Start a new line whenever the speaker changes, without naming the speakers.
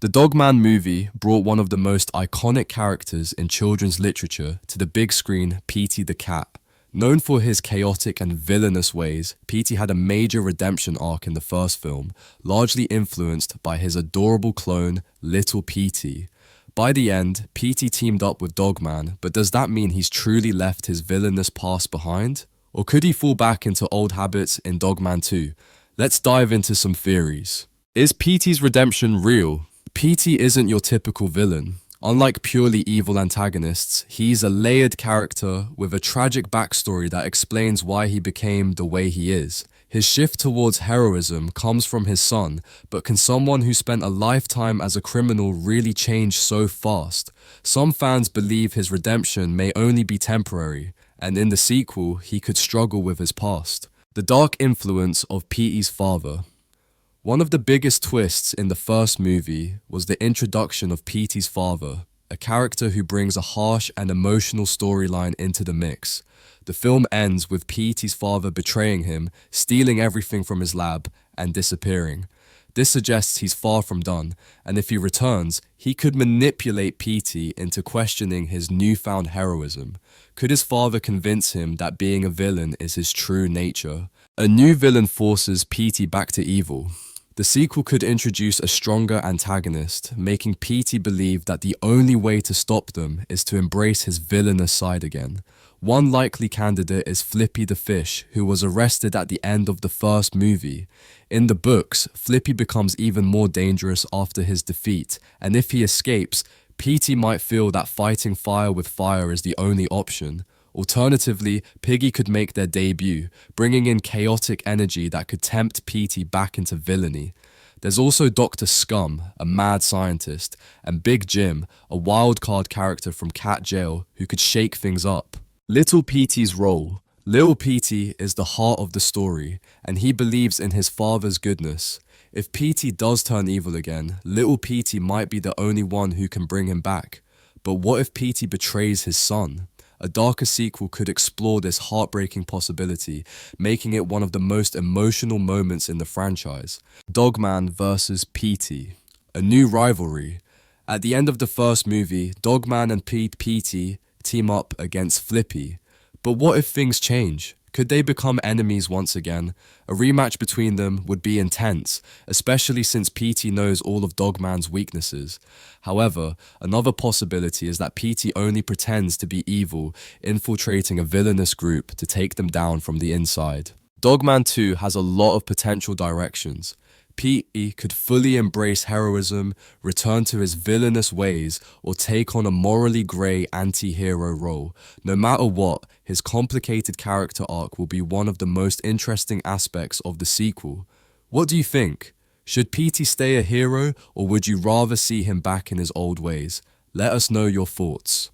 The Dog Man movie brought one of the most iconic characters in children's literature to the big screen, Petey the cat. Known for his chaotic and villainous ways, Petey had a major redemption arc in the first film, largely influenced by his adorable clone, Little Petey. By the end, Petey teamed up with Dog Man, but does that mean he's truly left his villainous past behind? Or could he fall back into old habits in Dog Man 2? Let's dive into some theories. Is Petey's redemption real? Petey isn't your typical villain. Unlike purely evil antagonists, he's a layered character with a tragic backstory that explains why he became the way he is. His shift towards heroism comes from his son, but can someone who spent a lifetime as a criminal really change so fast? Some fans believe his redemption may only be temporary, and in the sequel, he could struggle with his past. The dark influence of Petey's father. One of the biggest twists in the first movie was the introduction of Petey's father, a character who brings a harsh and emotional storyline into the mix. The film ends with Petey's father betraying him, stealing everything from his lab, and disappearing. This suggests he's far from done, and if he returns, he could manipulate Petey into questioning his newfound heroism. Could his father convince him that being a villain is his true nature? A new villain forces Petey back to evil. The sequel could introduce a stronger antagonist, making Petey believe that the only way to stop them is to embrace his villainous side again. One likely candidate is Flippy the fish, who was arrested at the end of the first movie. In the books, Flippy becomes even more dangerous after his defeat, and if he escapes, Petey might feel that fighting fire with fire is the only option. Alternatively, Piggy could make their debut, bringing in chaotic energy that could tempt Petey back into villainy. There's also Dr. Scum, a mad scientist, and Big Jim, a wildcard character from Cat Jail who could shake things up. Little Petey's role. Little Petey is the heart of the story, and he believes in his father's goodness. If Petey does turn evil again, Little Petey might be the only one who can bring him back. But what if Petey betrays his son? A darker sequel could explore this heartbreaking possibility, making it one of the most emotional moments in the franchise. Dog Man vs. Petey. A new rivalry. At the end of the first movie, Dog Man and Petey team up against Flippy. But what if things change? Could they become enemies once again? A rematch between them would be intense, especially since Petey knows all of Dog Man's weaknesses. However, another possibility is that Petey only pretends to be evil, infiltrating a villainous group to take them down from the inside. Dog Man 2 has a lot of potential directions. Petey could fully embrace heroism, return to his villainous ways, or take on a morally grey anti-hero role. No matter what, his complicated character arc will be one of the most interesting aspects of the sequel. What do you think? Should Petey stay a hero, or would you rather see him back in his old ways? Let us know your thoughts.